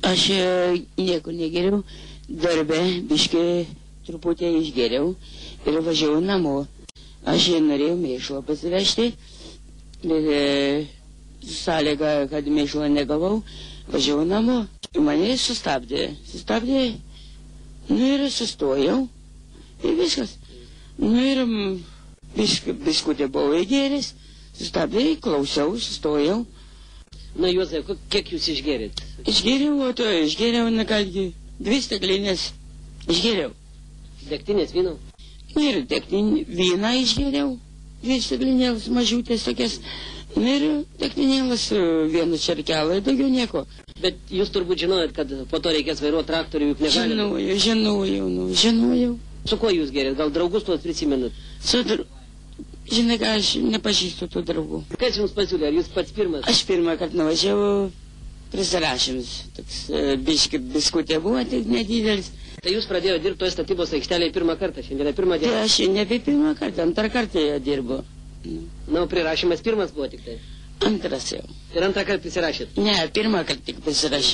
Aš nieko negeriau, darbe biškai truputį išgeriau ir važiavau namo. Aš norėjau mėšlo pasivežti, bet sąlyga, kad mėšlo negavau, važiavau namo. Mane sustabdė, nu ir sustojau ir viskas. Nu ir biskutė buvo įgėręs, sustabdė, klausiau, sustojau. Na, Juozai, kiek jūs išgėrėt? Išgėriau, na kalgi, 2 stiklinės išgėriau. Degtinės vyno? Na ir vyną išgėriau, 2 stiklinės mažiutės tokias. Na ir degtinėlas, 1 čerkelą, daugiau nieko. Bet jūs turbūt žinojot, kad po to reikės vairuoti traktorių, juk negalite. Žinojau. Su kuo jūs gėrėt? Gal draugus tuos prisimenat? Žinai, ką aš nepažįstu tų draugų. Kas jums pasiūlė? Ar jūs pats pirmas? Aš pirmą kartą nuvažiavau prisirašymus. Toks biskutė buvo, tik nedidelis. Tai jūs pradėjote dirbti toje statybos aikštelėje pirmą kartą, šiandieną pirmą dieną? Tai aš nebe pirmą kartą, 2 kartą dirbu. Na, prirašymas pirmas buvo tik tai? 2 jau. Ir 2 kartą prisirašėt? Ne, 1 kartą tik prisirašiau.